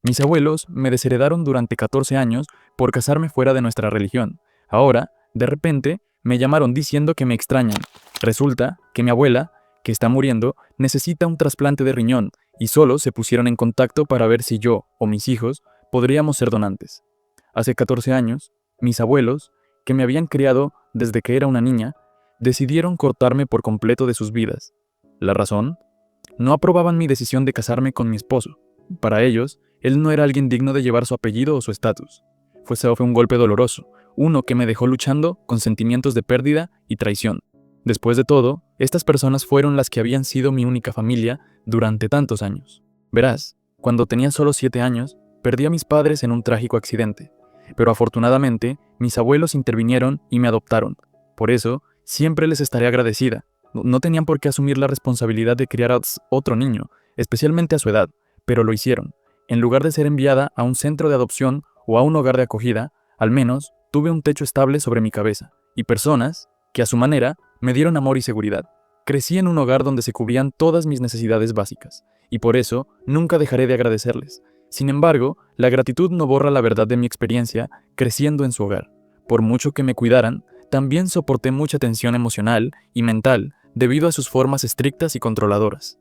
Mis abuelos me desheredaron durante 14 años por casarme fuera de nuestra religión. Ahora, de repente, me llamaron diciendo que me extrañan. Resulta que mi abuela, que está muriendo, necesita un trasplante de riñón y solo se pusieron en contacto para ver si yo o mis hijos podríamos ser donantes. Hace 14 años, mis abuelos, que me habían criado desde que era una niña, decidieron cortarme por completo de sus vidas. ¿La razón? No aprobaban mi decisión de casarme con mi esposo. Para ellos, él no era alguien digno de llevar su apellido o su estatus. Fue un golpe doloroso, uno que me dejó luchando con sentimientos de pérdida y traición. Después de todo, estas personas fueron las que habían sido mi única familia durante tantos años. Verás, cuando tenía solo 7 años, perdí a mis padres en un trágico accidente. Pero afortunadamente, mis abuelos intervinieron y me adoptaron. Por eso, siempre les estaré agradecida. No tenían por qué asumir la responsabilidad de criar a otro niño, especialmente a su edad, pero lo hicieron. En lugar de ser enviada a un centro de adopción o a un hogar de acogida, al menos tuve un techo estable sobre mi cabeza y personas que a su manera me dieron amor y seguridad. Crecí en un hogar donde se cubrían todas mis necesidades básicas y por eso nunca dejaré de agradecerles. Sin embargo, la gratitud no borra la verdad de mi experiencia creciendo en su hogar. Por mucho que me cuidaran, también soporté mucha tensión emocional y mental debido a sus formas estrictas y controladoras.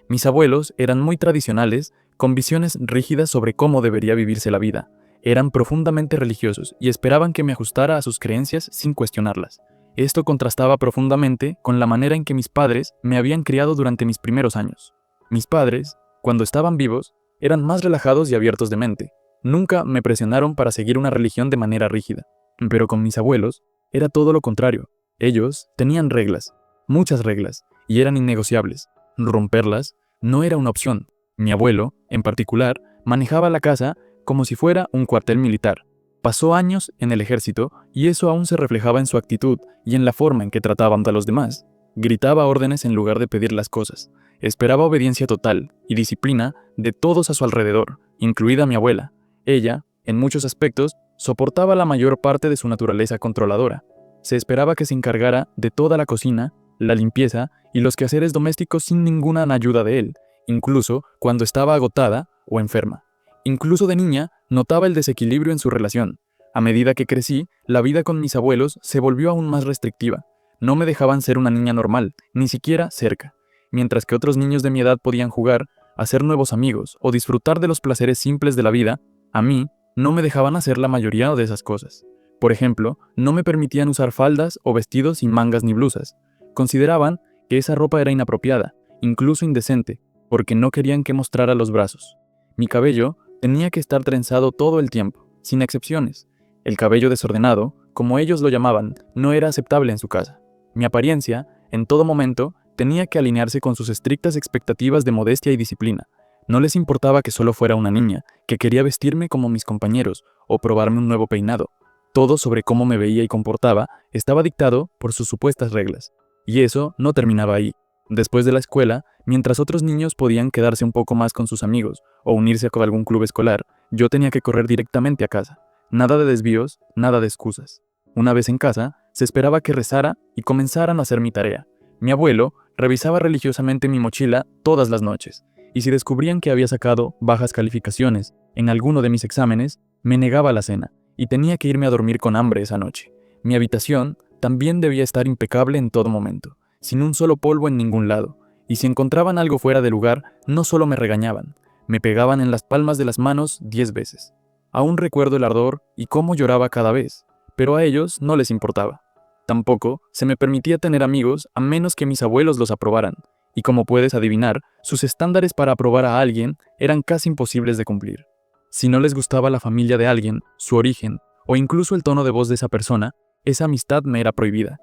Mis abuelos eran muy tradicionales, con visiones rígidas sobre cómo debería vivirse la vida. Eran profundamente religiosos y esperaban que me ajustara a sus creencias sin cuestionarlas. Esto contrastaba profundamente con la manera en que mis padres me habían criado durante mis primeros años. Mis padres, cuando estaban vivos, eran más relajados y abiertos de mente. Nunca me presionaron para seguir una religión de manera rígida. Pero con mis abuelos, era todo lo contrario. Ellos tenían reglas, muchas reglas, y eran innegociables. Romperlas no era una opción. Mi abuelo, en particular, manejaba la casa como si fuera un cuartel militar. Pasó años en el ejército y eso aún se reflejaba en su actitud y en la forma en que trataban a los demás. Gritaba órdenes en lugar de pedir las cosas. Esperaba obediencia total y disciplina de todos a su alrededor, incluida mi abuela. Ella, en muchos aspectos, soportaba la mayor parte de su naturaleza controladora. Se esperaba que se encargara de toda la cocina, la limpieza y los quehaceres domésticos sin ninguna ayuda de él, incluso cuando estaba agotada o enferma. Incluso de niña, notaba el desequilibrio en su relación. A medida que crecí, la vida con mis abuelos se volvió aún más restrictiva. No me dejaban ser una niña normal, ni siquiera cerca. Mientras que otros niños de mi edad podían jugar, hacer nuevos amigos o disfrutar de los placeres simples de la vida, a mí no me dejaban hacer la mayoría de esas cosas. Por ejemplo, no me permitían usar faldas o vestidos sin mangas ni blusas. Consideraban que esa ropa era inapropiada, incluso indecente, porque no querían que mostrara los brazos. Mi cabello tenía que estar trenzado todo el tiempo, sin excepciones. El cabello desordenado, como ellos lo llamaban, no era aceptable en su casa. Mi apariencia, en todo momento, tenía que alinearse con sus estrictas expectativas de modestia y disciplina. No les importaba que solo fuera una niña, que quería vestirme como mis compañeros o probarme un nuevo peinado. Todo sobre cómo me veía y comportaba estaba dictado por sus supuestas reglas. Y eso no terminaba ahí. Después de la escuela, mientras otros niños podían quedarse un poco más con sus amigos o unirse a algún club escolar, yo tenía que correr directamente a casa. Nada de desvíos, nada de excusas. Una vez en casa, se esperaba que rezara y comenzaran a hacer mi tarea. Mi abuelo revisaba religiosamente mi mochila todas las noches, y si descubrían que había sacado bajas calificaciones en alguno de mis exámenes, me negaba la cena, y tenía que irme a dormir con hambre esa noche. Mi habitación también debía estar impecable en todo momento, sin un solo polvo en ningún lado, y si encontraban algo fuera de lugar, no solo me regañaban, me pegaban en las palmas de las manos 10 veces. Aún recuerdo el ardor y cómo lloraba cada vez, pero a ellos no les importaba. Tampoco se me permitía tener amigos a menos que mis abuelos los aprobaran, y como puedes adivinar, sus estándares para aprobar a alguien eran casi imposibles de cumplir. Si no les gustaba la familia de alguien, su origen, o incluso el tono de voz de esa persona, esa amistad me era prohibida.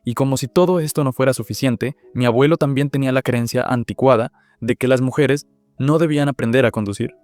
Y como si todo esto no fuera suficiente, mi abuelo también tenía la creencia anticuada de que las mujeres no debían aprender a conducir.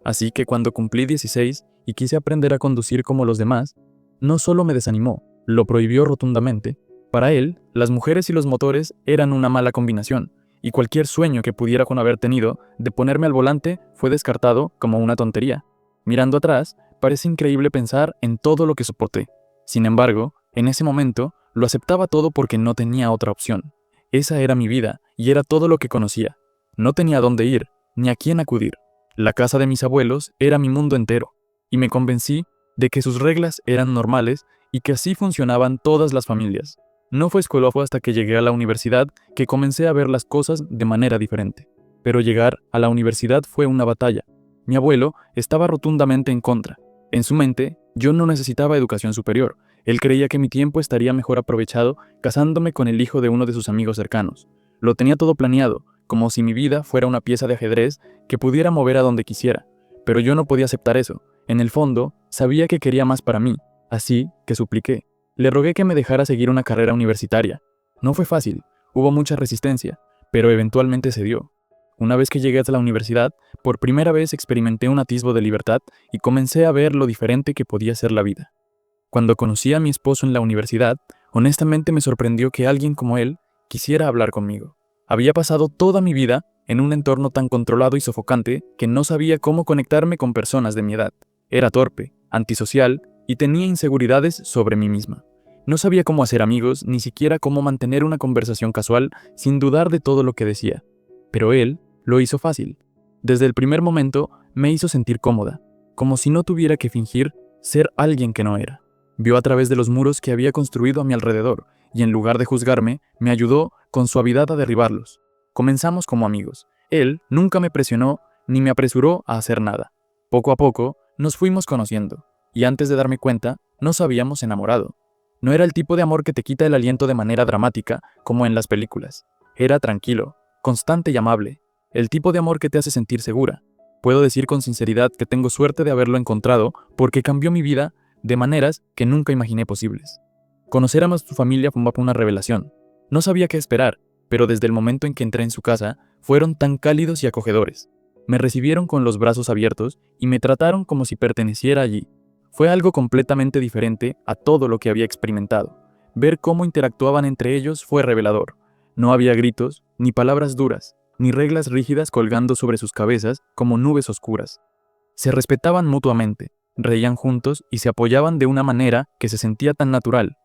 Así que cuando cumplí 16 y quise aprender a conducir como los demás, no solo me desanimó, lo prohibió rotundamente. Para él, las mujeres y los motores eran una mala combinación, y cualquier sueño que pudiera con haber tenido de ponerme al volante fue descartado como una tontería. Mirando atrás, parece increíble pensar en todo lo que soporté. Sin embargo, en ese momento, lo aceptaba todo porque no tenía otra opción. Esa era mi vida y era todo lo que conocía. No tenía a dónde ir, ni a quién acudir. La casa de mis abuelos era mi mundo entero, y me convencí de que sus reglas eran normales y que así funcionaban todas las familias. No fue hasta que llegué a la universidad que comencé a ver las cosas de manera diferente. Pero llegar a la universidad fue una batalla. Mi abuelo estaba rotundamente en contra. En su mente, yo no necesitaba educación superior. Él creía que mi tiempo estaría mejor aprovechado casándome con el hijo de uno de sus amigos cercanos. Lo tenía todo planeado, como si mi vida fuera una pieza de ajedrez que pudiera mover a donde quisiera. Pero yo no podía aceptar eso. En el fondo, sabía que quería más para mí, así que supliqué. Le rogué que me dejara seguir una carrera universitaria. No fue fácil, hubo mucha resistencia, pero eventualmente se dio. Una vez que llegué a la universidad, por primera vez experimenté un atisbo de libertad y comencé a ver lo diferente que podía ser la vida. Cuando conocí a mi esposo en la universidad, honestamente me sorprendió que alguien como él quisiera hablar conmigo. Había pasado toda mi vida en un entorno tan controlado y sofocante que no sabía cómo conectarme con personas de mi edad. Era torpe, antisocial y tenía inseguridades sobre mí misma. No sabía cómo hacer amigos, ni siquiera cómo mantener una conversación casual sin dudar de todo lo que decía. Pero él lo hizo fácil. Desde el primer momento me hizo sentir cómoda, como si no tuviera que fingir ser alguien que no era. Vio a través de los muros que había construido a mi alrededor y en lugar de juzgarme, me ayudó con suavidad a derribarlos. Comenzamos como amigos. Él nunca me presionó ni me apresuró a hacer nada. Poco a poco nos fuimos conociendo y antes de darme cuenta nos habíamos enamorado. No era el tipo de amor que te quita el aliento de manera dramática como en las películas. Era tranquilo, constante y amable. El tipo de amor que te hace sentir segura. Puedo decir con sinceridad que tengo suerte de haberlo encontrado porque cambió mi vida de maneras que nunca imaginé posibles. Conocer a su familia fue una revelación. No sabía qué esperar, pero desde el momento en que entré en su casa, fueron tan cálidos y acogedores. Me recibieron con los brazos abiertos y me trataron como si perteneciera allí. Fue algo completamente diferente a todo lo que había experimentado. Ver cómo interactuaban entre ellos fue revelador. No había gritos, ni palabras duras, ni reglas rígidas colgando sobre sus cabezas como nubes oscuras. Se respetaban mutuamente, reían juntos y se apoyaban de una manera que se sentía tan natural.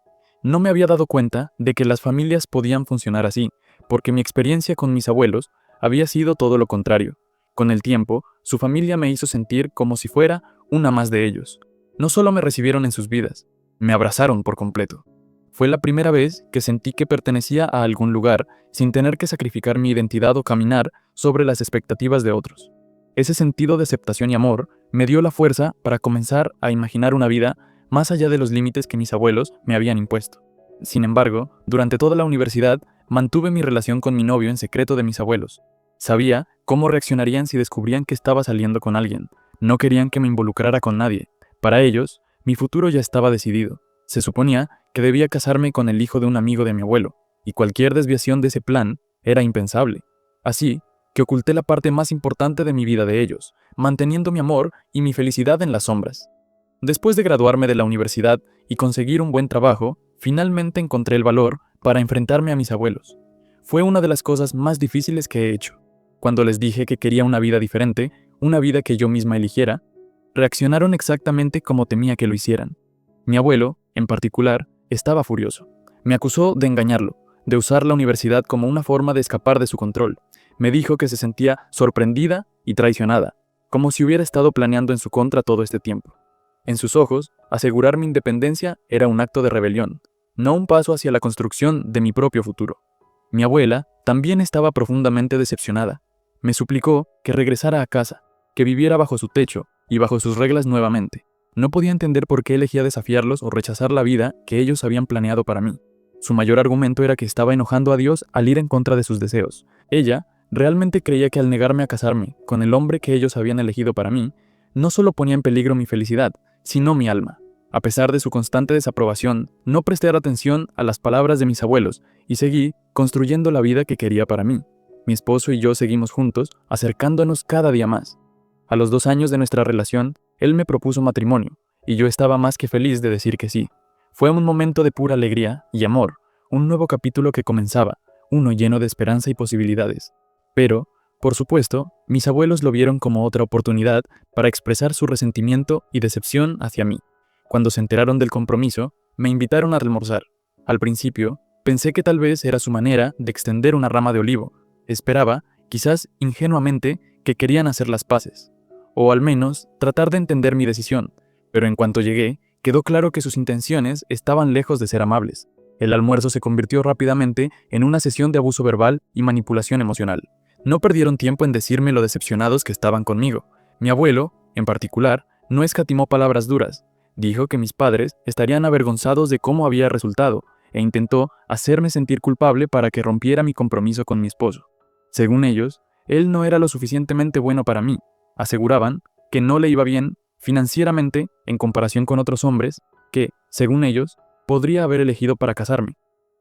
No me había dado cuenta de que las familias podían funcionar así, porque mi experiencia con mis abuelos había sido todo lo contrario. Con el tiempo, su familia me hizo sentir como si fuera una más de ellos. No solo me recibieron en sus vidas, me abrazaron por completo. Fue la primera vez que sentí que pertenecía a algún lugar sin tener que sacrificar mi identidad o caminar sobre las expectativas de otros. Ese sentido de aceptación y amor me dio la fuerza para comenzar a imaginar una vida más allá de los límites que mis abuelos me habían impuesto. Sin embargo, durante toda la universidad mantuve mi relación con mi novio en secreto de mis abuelos. Sabía cómo reaccionarían si descubrían que estaba saliendo con alguien. No querían que me involucrara con nadie. Para ellos, mi futuro ya estaba decidido. Se suponía que debía casarme con el hijo de un amigo de mi abuelo, y cualquier desviación de ese plan era impensable. Así que oculté la parte más importante de mi vida de ellos, manteniendo mi amor y mi felicidad en las sombras. Después de graduarme de la universidad y conseguir un buen trabajo, finalmente encontré el valor para enfrentarme a mis abuelos. Fue una de las cosas más difíciles que he hecho. Cuando les dije que quería una vida diferente, una vida que yo misma eligiera, reaccionaron exactamente como temía que lo hicieran. Mi abuelo, en particular, estaba furioso. Me acusó de engañarlo, de usar la universidad como una forma de escapar de su control. Me dijo que se sentía sorprendida y traicionada, como si hubiera estado planeando en su contra todo este tiempo. En sus ojos, asegurar mi independencia era un acto de rebelión, no un paso hacia la construcción de mi propio futuro. Mi abuela también estaba profundamente decepcionada. Me suplicó que regresara a casa, que viviera bajo su techo y bajo sus reglas nuevamente. No podía entender por qué elegía desafiarlos o rechazar la vida que ellos habían planeado para mí. Su mayor argumento era que estaba enojando a Dios al ir en contra de sus deseos. Ella realmente creía que al negarme a casarme con el hombre que ellos habían elegido para mí, no solo ponía en peligro mi felicidad, sino mi alma. A pesar de su constante desaprobación, no presté atención a las palabras de mis abuelos y seguí construyendo la vida que quería para mí. Mi esposo y yo seguimos juntos, acercándonos cada día más. A los 2 años de nuestra relación, él me propuso matrimonio, y yo estaba más que feliz de decir que sí. Fue un momento de pura alegría y amor, un nuevo capítulo que comenzaba, uno lleno de esperanza y posibilidades. Pero, por supuesto, mis abuelos lo vieron como otra oportunidad para expresar su resentimiento y decepción hacia mí. Cuando se enteraron del compromiso, me invitaron a almorzar. Al principio, pensé que tal vez era su manera de extender una rama de olivo. Esperaba, quizás ingenuamente, que querían hacer las paces. o al menos tratar de entender mi decisión, pero en cuanto llegué, quedó claro que sus intenciones estaban lejos de ser amables. El almuerzo se convirtió rápidamente en una sesión de abuso verbal y manipulación emocional. No perdieron tiempo en decirme lo decepcionados que estaban conmigo. Mi abuelo, en particular, no escatimó palabras duras. Dijo que mis padres estarían avergonzados de cómo había resultado e intentó hacerme sentir culpable para que rompiera mi compromiso con mi esposo. Según ellos, él no era lo suficientemente bueno para mí. Aseguraban que no le iba bien financieramente en comparación con otros hombres que, según ellos, podría haber elegido para casarme.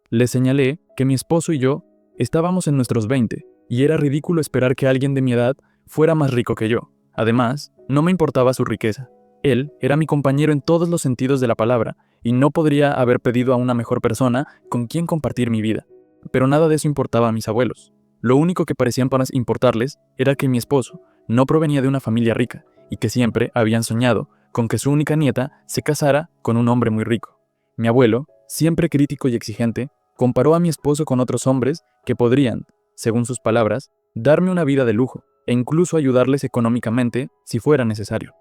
Les señalé que mi esposo y yo estábamos en nuestros 20 y era ridículo esperar que alguien de mi edad fuera más rico que yo. Además, no me importaba su riqueza. Él era mi compañero en todos los sentidos de la palabra y no podría haber pedido a una mejor persona con quien compartir mi vida. Pero nada de eso importaba a mis abuelos. Lo único que parecían para importarles era que mi esposo no provenía de una familia rica y que siempre habían soñado con que su única nieta se casara con un hombre muy rico. Mi abuelo, siempre crítico y exigente, comparó a mi esposo con otros hombres que podrían, según sus palabras, darme una vida de lujo e incluso ayudarles económicamente si fuera necesario.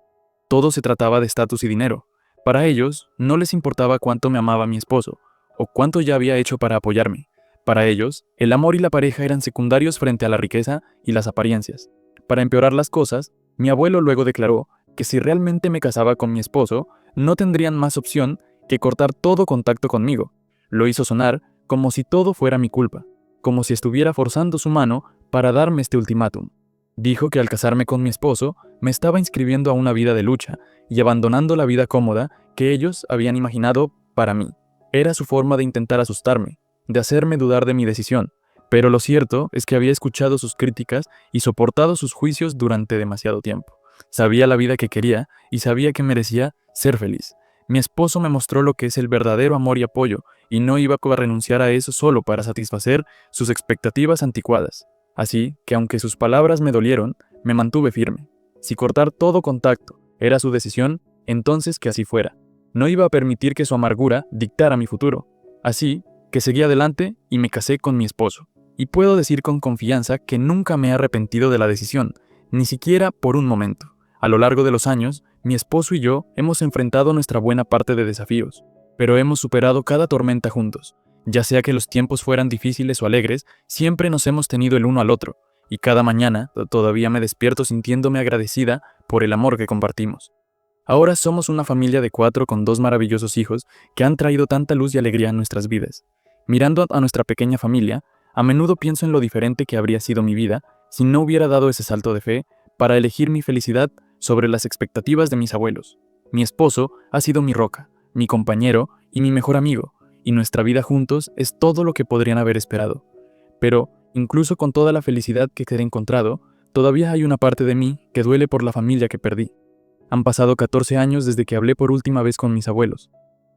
Todo se trataba de estatus y dinero. Para ellos, no les importaba cuánto me amaba mi esposo o cuánto ya había hecho para apoyarme. Para ellos, el amor y la pareja eran secundarios frente a la riqueza y las apariencias. Para empeorar las cosas, mi abuelo luego declaró que si realmente me casaba con mi esposo, no tendrían más opción que cortar todo contacto conmigo. Lo hizo sonar como si todo fuera mi culpa, como si estuviera forzando su mano para darme este ultimátum. Dijo que al casarme con mi esposo, me estaba inscribiendo a una vida de lucha y abandonando la vida cómoda que ellos habían imaginado para mí. Era su forma de intentar asustarme, de hacerme dudar de mi decisión, pero lo cierto es que había escuchado sus críticas y soportado sus juicios durante demasiado tiempo. Sabía la vida que quería y sabía que merecía ser feliz. Mi esposo me mostró lo que es el verdadero amor y apoyo, y no iba a renunciar a eso solo para satisfacer sus expectativas anticuadas. Así que aunque sus palabras me dolieron, me mantuve firme. Si cortar todo contacto era su decisión, entonces que así fuera. No iba a permitir que su amargura dictara mi futuro. Así que seguí adelante y me casé con mi esposo. Y puedo decir con confianza que nunca me he arrepentido de la decisión, ni siquiera por un momento. A lo largo de los años, mi esposo y yo hemos enfrentado nuestra buena parte de desafíos, pero hemos superado cada tormenta juntos. Ya sea que los tiempos fueran difíciles o alegres, siempre nos hemos tenido el uno al otro, y cada mañana todavía me despierto sintiéndome agradecida por el amor que compartimos. Ahora somos una familia de 4 con 2 maravillosos hijos que han traído tanta luz y alegría a nuestras vidas. Mirando a nuestra pequeña familia, a menudo pienso en lo diferente que habría sido mi vida si no hubiera dado ese salto de fe para elegir mi felicidad sobre las expectativas de mis abuelos. Mi esposo ha sido mi roca, mi compañero y mi mejor amigo, y nuestra vida juntos es todo lo que podrían haber esperado. Pero, incluso con toda la felicidad que he encontrado, todavía hay una parte de mí que duele por la familia que perdí. Han pasado 14 años desde que hablé por última vez con mis abuelos.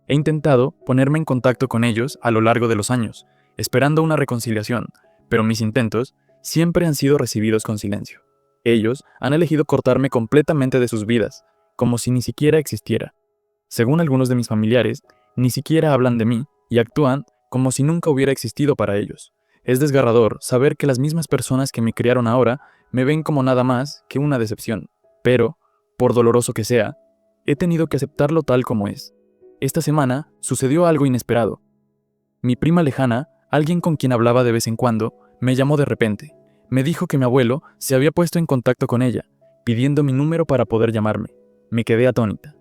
He intentado ponerme en contacto con ellos a lo largo de los años, esperando una reconciliación, pero mis intentos siempre han sido recibidos con silencio. Ellos han elegido cortarme completamente de sus vidas, como si ni siquiera existiera. Según algunos de mis familiares, ni siquiera hablan de mí y actúan como si nunca hubiera existido para ellos. Es desgarrador saber que las mismas personas que me criaron ahora me ven como nada más que una decepción, pero, por doloroso que sea, he tenido que aceptarlo tal como es. Esta semana sucedió algo inesperado. Mi prima lejana, alguien con quien hablaba de vez en cuando, me llamó de repente. Me dijo que mi abuelo se había puesto en contacto con ella, pidiendo mi número para poder llamarme. Me quedé atónita.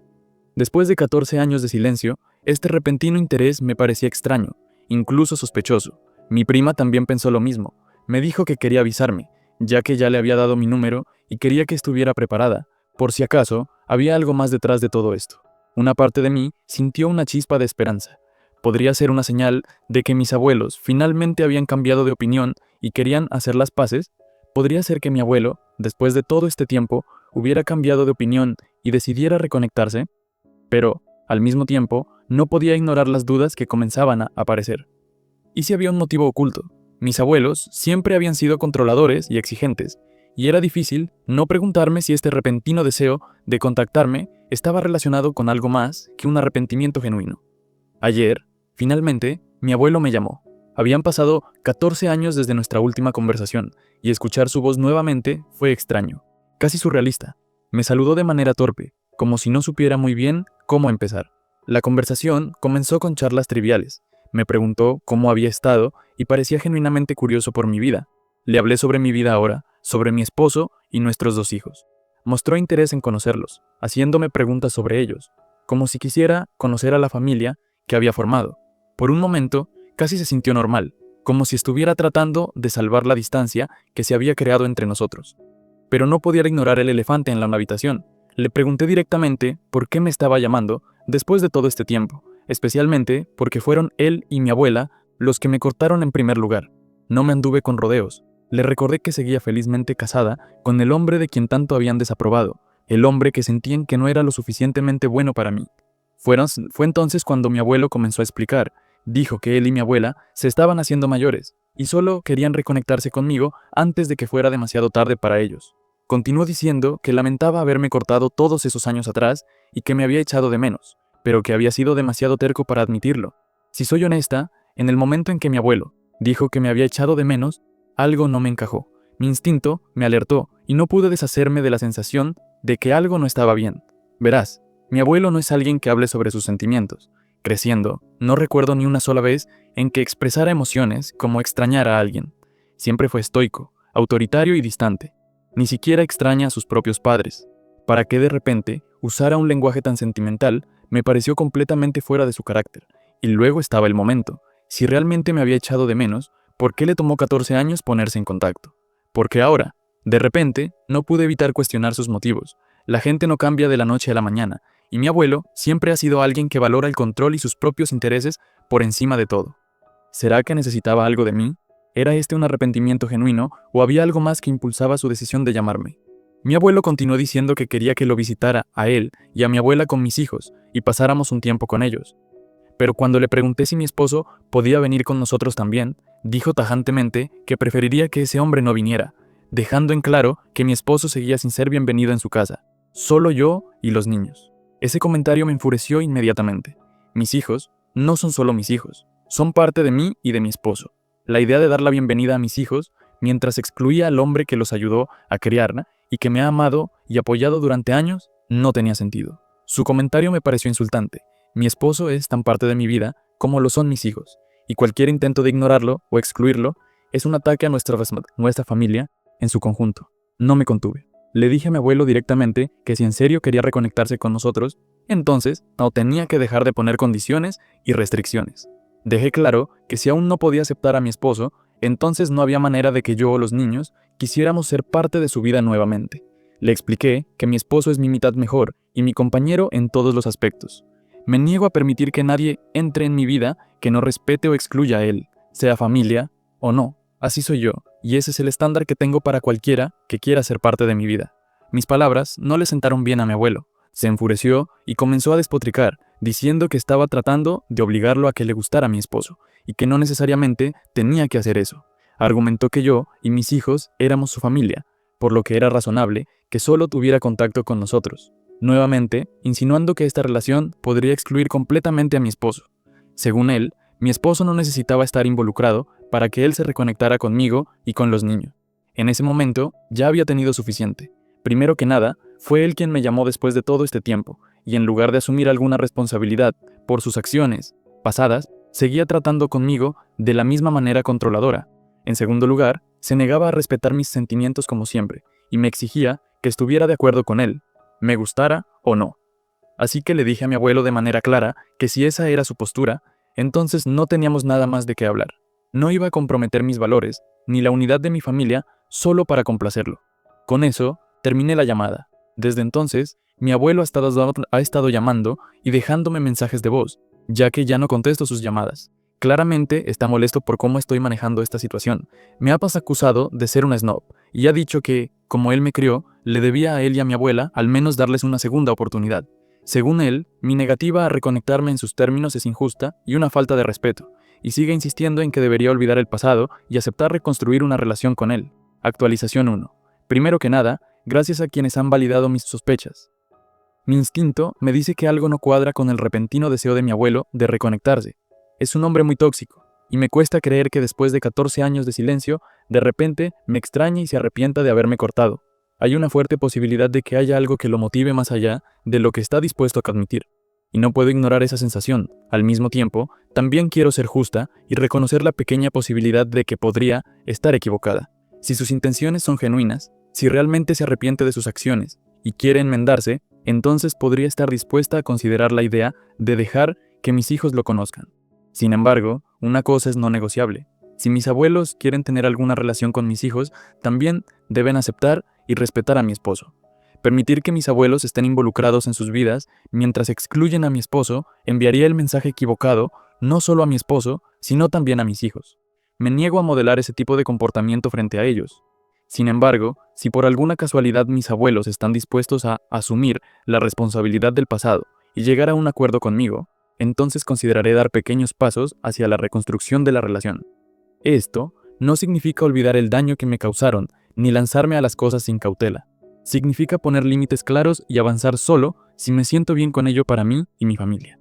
Después de 14 años de silencio, este repentino interés me parecía extraño, incluso sospechoso. Mi prima también pensó lo mismo. Me dijo que quería avisarme, ya que ya le había dado mi número y quería que estuviera preparada, por si acaso había algo más detrás de todo esto. Una parte de mí sintió una chispa de esperanza. Podría ser una señal de que mis abuelos finalmente habían cambiado de opinión y querían hacer las paces. Podría ser que mi abuelo, después de todo este tiempo, hubiera cambiado de opinión y decidiera reconectarse. Pero, al mismo tiempo, no podía ignorar las dudas que comenzaban a aparecer. ¿Y si había un motivo oculto? Mis abuelos siempre habían sido controladores y exigentes, y era difícil no preguntarme si este repentino deseo de contactarme estaba relacionado con algo más que un arrepentimiento genuino. Ayer, finalmente, mi abuelo me llamó. Habían pasado 14 años desde nuestra última conversación, y escuchar su voz nuevamente fue extraño, casi surrealista. Me saludó de manera torpe, como si no supiera muy bien cómo empezar. La conversación comenzó con charlas triviales. Me preguntó cómo había estado y parecía genuinamente curioso por mi vida. Le hablé sobre mi vida ahora, sobre mi esposo y nuestros 2 hijos. Mostró interés en conocerlos, haciéndome preguntas sobre ellos, como si quisiera conocer a la familia que había formado. Por un momento, casi se sintió normal, como si estuviera tratando de salvar la distancia que se había creado entre nosotros. Pero no podía ignorar el elefante en la habitación. Le pregunté directamente por qué me estaba llamando después de todo este tiempo, especialmente porque fueron él y mi abuela los que me cortaron en primer lugar. No me anduve con rodeos. Le recordé que seguía felizmente casada con el hombre de quien tanto habían desaprobado, el hombre que sentían que no era lo suficientemente bueno para mí. Fue entonces cuando mi abuelo comenzó a explicar. Dijo que él y mi abuela se estaban haciendo mayores y solo querían reconectarse conmigo antes de que fuera demasiado tarde para ellos. Continuó diciendo que lamentaba haberme cortado todos esos años atrás y que me había echado de menos, pero que había sido demasiado terco para admitirlo. Si soy honesta, en el momento en que mi abuelo dijo que me había echado de menos, algo no me encajó. Mi instinto me alertó y no pude deshacerme de la sensación de que algo no estaba bien. Verás, mi abuelo no es alguien que hable sobre sus sentimientos. Creciendo, no recuerdo ni una sola vez en que expresara emociones como extrañar a alguien. Siempre fue estoico, autoritario y distante. Ni siquiera extraña a sus propios padres. Para que de repente usara un lenguaje tan sentimental, me pareció completamente fuera de su carácter. Y luego estaba el momento. Si realmente me había echado de menos, ¿por qué le tomó 14 años ponerse en contacto? Porque ahora, de repente, no pude evitar cuestionar sus motivos. La gente no cambia de la noche a la mañana, y mi abuelo siempre ha sido alguien que valora el control y sus propios intereses por encima de todo. ¿Será que necesitaba algo de mí? ¿Era este un arrepentimiento genuino o había algo más que impulsaba su decisión de llamarme? Mi abuelo continuó diciendo que quería que lo visitara a él y a mi abuela con mis hijos y pasáramos un tiempo con ellos. Pero cuando le pregunté si mi esposo podía venir con nosotros también, dijo tajantemente que preferiría que ese hombre no viniera, dejando en claro que mi esposo seguía sin ser bienvenido en su casa, solo yo y los niños. Ese comentario me enfureció inmediatamente. Mis hijos no son solo mis hijos, son parte de mí y de mi esposo. La idea de dar la bienvenida a mis hijos, mientras excluía al hombre que los ayudó a criar y que me ha amado y apoyado durante años, no tenía sentido. Su comentario me pareció insultante. Mi esposo es tan parte de mi vida como lo son mis hijos, y cualquier intento de ignorarlo o excluirlo es un ataque a nuestra familia en su conjunto. No me contuve. Le dije a mi abuelo directamente que si en serio quería reconectarse con nosotros, entonces no tenía que dejar de poner condiciones y restricciones. Dejé claro que si aún no podía aceptar a mi esposo, entonces no había manera de que yo o los niños quisiéramos ser parte de su vida nuevamente. Le expliqué que mi esposo es mi mitad mejor y mi compañero en todos los aspectos. Me niego a permitir que nadie entre en mi vida que no respete o excluya a él, sea familia o no. Así soy yo, y ese es el estándar que tengo para cualquiera que quiera ser parte de mi vida. Mis palabras no le sentaron bien a mi abuelo. Se enfureció y comenzó a despotricar, diciendo que estaba tratando de obligarlo a que le gustara a mi esposo, y que no necesariamente tenía que hacer eso. Argumentó que yo y mis hijos éramos su familia, por lo que era razonable que solo tuviera contacto con nosotros, nuevamente insinuando que esta relación podría excluir completamente a mi esposo. Según él, mi esposo no necesitaba estar involucrado para que él se reconectara conmigo y con los niños. En ese momento ya había tenido suficiente. Primero que nada, fue él quien me llamó después de todo este tiempo, y en lugar de asumir alguna responsabilidad por sus acciones pasadas, seguía tratando conmigo de la misma manera controladora. En segundo lugar, se negaba a respetar mis sentimientos como siempre, y me exigía que estuviera de acuerdo con él, me gustara o no. Así que le dije a mi abuelo de manera clara que si esa era su postura, entonces no teníamos nada más de qué hablar. No iba a comprometer mis valores, ni la unidad de mi familia, solo para complacerlo. Con eso, terminé la llamada. Desde entonces, mi abuelo ha estado llamando y dejándome mensajes de voz, ya que ya no contesto sus llamadas. Claramente está molesto por cómo estoy manejando esta situación. Me ha acusado de ser un snob y ha dicho que, como él me crió, le debía a él y a mi abuela al menos darles una segunda oportunidad. Según él, mi negativa a reconectarme en sus términos es injusta y una falta de respeto, y sigue insistiendo en que debería olvidar el pasado y aceptar reconstruir una relación con él. Actualización 1. Primero que nada, gracias a quienes han validado mis sospechas. Mi instinto me dice que algo no cuadra con el repentino deseo de mi abuelo de reconectarse. Es un hombre muy tóxico, y me cuesta creer que después de 14 años de silencio, de repente me extrañe y se arrepienta de haberme cortado. hay una fuerte posibilidad de que haya algo que lo motive más allá de lo que está dispuesto a admitir. Y no puedo ignorar esa sensación. Al mismo tiempo, también quiero ser justa y reconocer la pequeña posibilidad de que podría estar equivocada. Si sus intenciones son genuinas, si realmente se arrepiente de sus acciones y quiere enmendarse, entonces podría estar dispuesta a considerar la idea de dejar que mis hijos lo conozcan. Sin embargo, una cosa es no negociable. Si mis abuelos quieren tener alguna relación con mis hijos, también deben aceptar y respetar a mi esposo. Permitir que mis abuelos estén involucrados en sus vidas mientras excluyen a mi esposo enviaría el mensaje equivocado no solo a mi esposo, sino también a mis hijos. Me niego a modelar ese tipo de comportamiento frente a ellos. Sin embargo, si por alguna casualidad mis abuelos están dispuestos a asumir la responsabilidad del pasado y llegar a un acuerdo conmigo, entonces consideraré dar pequeños pasos hacia la reconstrucción de la relación. Esto no significa olvidar el daño que me causaron, ni lanzarme a las cosas sin cautela. Significa poner límites claros y avanzar solo si me siento bien con ello para mí y mi familia.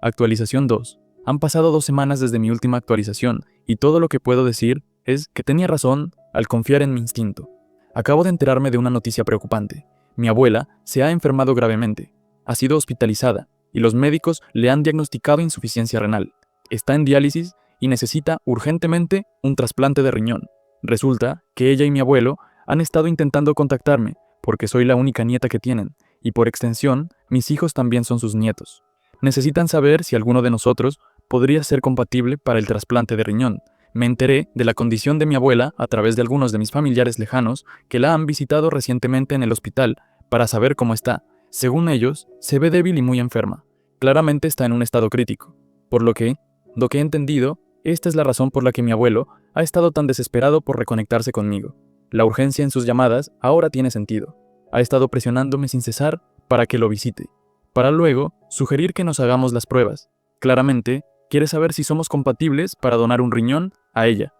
Actualización 2. Han pasado 2 semanas desde mi última actualización y todo lo que puedo decir es que tenía razón al confiar en mi instinto. Acabo de enterarme de una noticia preocupante. Mi abuela se ha enfermado gravemente, ha sido hospitalizada y los médicos le han diagnosticado insuficiencia renal. Está en diálisis y necesita urgentemente un trasplante de riñón. Resulta que ella y mi abuelo han estado intentando contactarme porque soy la única nieta que tienen y por extensión mis hijos también son sus nietos. Necesitan saber si alguno de nosotros podría ser compatible para el trasplante de riñón. Me enteré de la condición de mi abuela a través de algunos de mis familiares lejanos que la han visitado recientemente en el hospital para saber cómo está. Según ellos, se ve débil y muy enferma. Claramente está en un estado crítico. Por lo que he entendido, esta es la razón por la que mi abuelo ha estado tan desesperado por reconectarse conmigo. La urgencia en sus llamadas ahora tiene sentido. Ha estado presionándome sin cesar para que lo visite, para luego sugerir que nos hagamos las pruebas. Claramente, quiere saber si somos compatibles para donar un riñón a ella.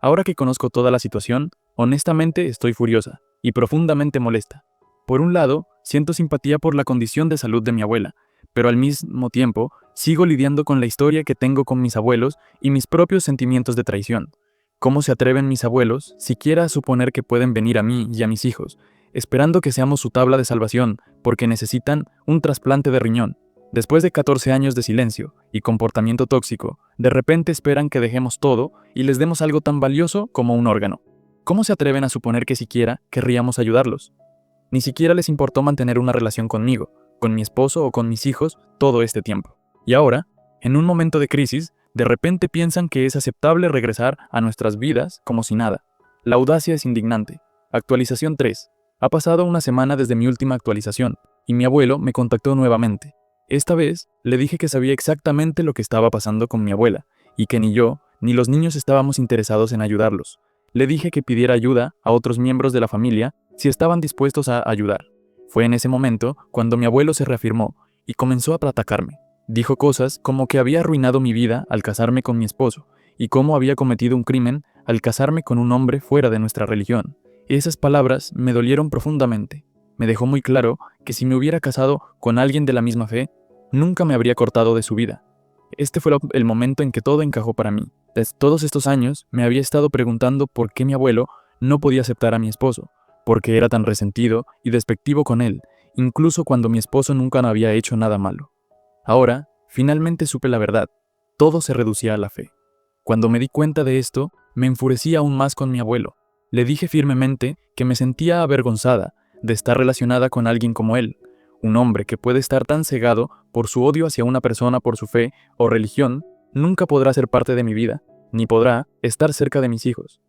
Ahora que conozco toda la situación, honestamente estoy furiosa y profundamente molesta. Por un lado, siento simpatía por la condición de salud de mi abuela, pero al mismo tiempo sigo lidiando con la historia que tengo con mis abuelos y mis propios sentimientos de traición. ¿Cómo se atreven mis abuelos siquiera a suponer que pueden venir a mí y a mis hijos, esperando que seamos su tabla de salvación porque necesitan un trasplante de riñón? Después de 14 años de silencio y comportamiento tóxico, de repente esperan que dejemos todo y les demos algo tan valioso como un órgano. ¿Cómo se atreven a suponer que siquiera querríamos ayudarlos? Ni siquiera les importó mantener una relación conmigo, con mi esposo o con mis hijos todo este tiempo. Y ahora, en un momento de crisis, de repente piensan que es aceptable regresar a nuestras vidas como si nada. La audacia es indignante. Actualización 3. Ha pasado una semana desde mi última actualización, y mi abuelo me contactó nuevamente. Esta vez, le dije que sabía exactamente lo que estaba pasando con mi abuela, y que ni yo, ni los niños estábamos interesados en ayudarlos. Le dije que pidiera ayuda a otros miembros de la familia si estaban dispuestos a ayudar. Fue en ese momento cuando mi abuelo se reafirmó y comenzó a atacarme. Dijo cosas como que había arruinado mi vida al casarme con mi esposo y cómo había cometido un crimen al casarme con un hombre fuera de nuestra religión. Esas palabras me dolieron profundamente. Me dejó muy claro que si me hubiera casado con alguien de la misma fe, nunca me habría cortado de su vida. Este fue el momento en que todo encajó para mí. Desde todos estos años me había estado preguntando por qué mi abuelo no podía aceptar a mi esposo, por qué era tan resentido y despectivo con él, incluso cuando mi esposo nunca había hecho nada malo. Ahora, finalmente supe la verdad. Todo se reducía a la fe. Cuando me di cuenta de esto, me enfurecí aún más con mi abuelo. Le dije firmemente que me sentía avergonzada de estar relacionada con alguien como él, un hombre que puede estar tan cegado por su odio hacia una persona por su fe o religión, nunca podrá ser parte de mi vida, ni podrá estar cerca de mis hijos.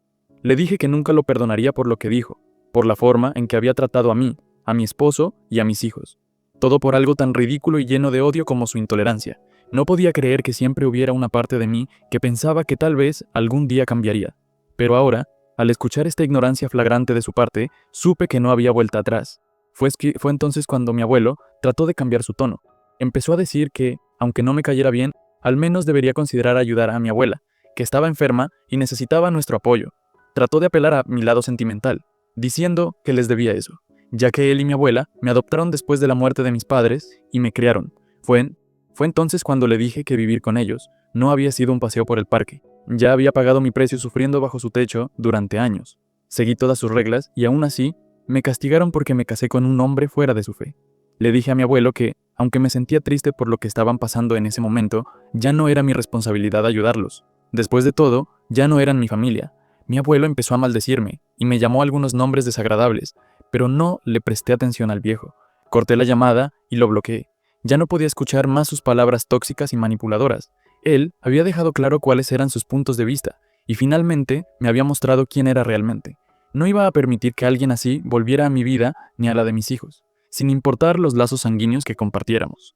Le dije que nunca lo perdonaría por lo que dijo, por la forma en que había tratado a mí, a mi esposo y a mis hijos. Todo por algo tan ridículo y lleno de odio como su intolerancia. No podía creer que siempre hubiera una parte de mí que pensaba que tal vez algún día cambiaría. Pero ahora, al escuchar esta ignorancia flagrante de su parte, supe que no había vuelta atrás. Fue entonces cuando mi abuelo trató de cambiar su tono. Empezó a decir que, aunque no me cayera bien, al menos debería considerar ayudar a mi abuela, que estaba enferma y necesitaba nuestro apoyo. Trató de apelar a mi lado sentimental, diciendo que les debía eso, ya que él y mi abuela me adoptaron después de la muerte de mis padres y me criaron. Fue entonces cuando le dije que vivir con ellos no había sido un paseo por el parque. Ya había pagado mi precio sufriendo bajo su techo durante años. Seguí todas sus reglas y aún así Me castigaron porque me casé con un hombre fuera de su fe. Le dije a mi abuelo que, aunque me sentía triste por lo que estaban pasando en ese momento, ya no era mi responsabilidad ayudarlos. Después de todo, ya no eran mi familia. Mi abuelo empezó a maldecirme y me llamó algunos nombres desagradables, pero no le presté atención al viejo. Corté la llamada y lo bloqueé. Ya no podía escuchar más sus palabras tóxicas y manipuladoras. Él había dejado claro cuáles eran sus puntos de vista, y finalmente me había mostrado quién era realmente. No iba a permitir que alguien así volviera a mi vida ni a la de mis hijos, sin importar los lazos sanguíneos que compartiéramos.